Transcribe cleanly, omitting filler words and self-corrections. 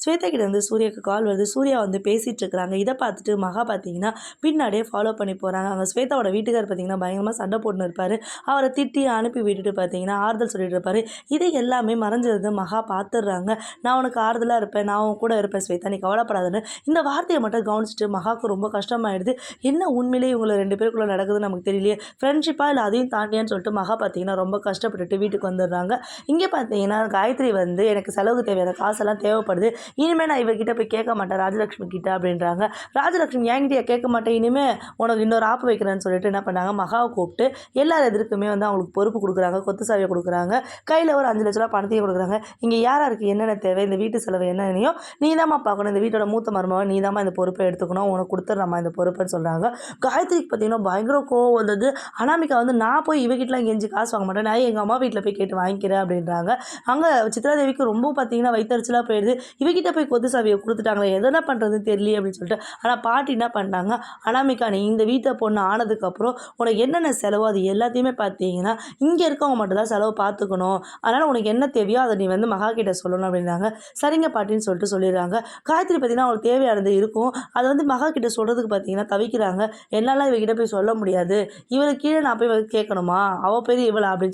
ஸ்வேதா கிட்ட வந்து சூர்யாவுக்கு கால் வருது. சூர்யா வந்து பேசிட்டு இருக்கிறாங்க. இதை பார்த்துட்டு மகா பார்த்தீங்கன்னா பின்னாடியே ஃபாலோ பண்ணி போகிறாங்க. அங்கே ஸ்வேதாவோட வீட்டுக்கார் பார்த்தீங்கன்னா பயங்கரமாக சண்டை போட்டுன்னு இருப்பார். அவரை திட்டி அனுப்பி விட்டுட்டு பார்த்தீங்கன்னா ஆறுதல் சொல்லிட்டு இருப்பார். இது எல்லாமே மறைஞ்சிருந்து மகா பார்த்துடுறாங்க. நான் உனக்கு ஆறுதலாக இருப்பேன், நான் உன் கூட இருப்பேன் ஸ்வேதா, நீ கவலைப்படாதுன்னு இந்த வார்த்தையை மட்டும் கவனிச்சுட்டு மகாவுக்கு ரொம்ப கஷ்டமாயிடுது. என்ன உண்மையிலேயே இவங்களை 2 பேருக்குள்ளே நடக்குதுன்னு நமக்கு தெரியலையே, ஃப்ரெண்ட்ஷிப்பாக இல்லை அதையும் தாண்டியான்னு சொல்லிட்டு மகா பார்த்தீங்கன்னா ரொம்ப கஷ்டப்பட்டுட்டு வீட்டுக்கு வந்துடுறாங்க. இங்கே பார்த்தீங்கன்னா காயத்ரி வந்து எனக்கு செலவுக்கு தேவையான காசெல்லாம் தேவைப்படுது, இனிமேல் நான் இவகிட்ட போய் கேட்க மாட்டேன் ராஜலக்ஷ்மி கிட்ட அப்படின்றாங்க. ராஜலக்ஷ்மி என்கிட்டயா கேட்க மாட்டேன், இனிமேல் உனக்கு இன்னொரு ஆப்பு வைக்கிறேன்னு சொல்லிட்டு என்ன பண்ணாங்க, மகாவை கூப்பிட்டு எல்லார் எதிர்க்குமே வந்து அவங்களுக்கு பொறுப்பு கொடுக்குறாங்க, கொத்து சாவியை கொடுக்குறாங்க, கையில் ஒரு 5 லட்ச ரூபா பணத்தையும் கொடுக்குறாங்க. இங்கே யாருக்கு என்னென்ன தேவை, இந்த வீட்டு செலவு என்னென்னையோ நீ தாம்மா பார்க்கணும், இந்த வீட்டோட மூத்த மருமக நீ தாம்மா இந்த பொறுப்பை எடுத்துக்கணும், உனக்கு கொடுத்துட்றாம்மா இந்த பொறுப்புன்னு சொல்கிறாங்க. காயத்ரிக்கு பார்த்தீங்கன்னா பயங்கர கோவம் வந்தது. அனாமிகா வந்து நான் போய் இவகிட்டலாம் கெஞ்சி காசு வாங்க மாட்டேன், நான் எங்கள் அம்மா வீட்டில் போய் கேட்டு வாங்கிக்கிறேன் அப்படின்றாங்க. அங்கே சித்ராதேவிக்கு ரொம்ப பார்த்தீங்கன்னா வயிற்றுச்சலாக போயிடுது. இவகிட்ட போய் கொத்து சாவியை கொடுத்துட்டாங்களே, எதனா பண்ணுறதுன்னு தெரியலையே அப்படின்னு சொல்லிட்டு. ஆனால் பாட்டி என்ன பண்ணாங்க, அனாமிகா நீ இந்த வீட்டை பொண்ணு ஆனதுக்கப்புறம் உனக்கு என்னென்ன செலவோ அது எல்லாத்தையுமே பார்த்தீங்கன்னா இங்கே இருக்கவங்க மட்டும் தான் செலவு பார்த்துக்கணும், அதனால் உனக்கு என்ன தேவையோ அதை நீ வந்து மகா கிட்ட சொல்லணும் அப்படின்றாங்க. சரிங்க பாட்டின்னு சொல்லிட்டு சொல்லிடுறாங்க. காயத்ரி பார்த்தீங்கன்னா அவங்களுக்கு தேவையானது இருக்கும், அதை வந்து மகா கிட்ட சொல்கிறதுக்கு பார்த்தீங்கன்னா தவிக்கிறாங்க. என்னால் இவகிட்ட போய் சொல்ல முடியாது, இவளுக்கு கீழே நான் போய் கேட்கணுமா, அவள் பெரிய இவளா அப்படின்னு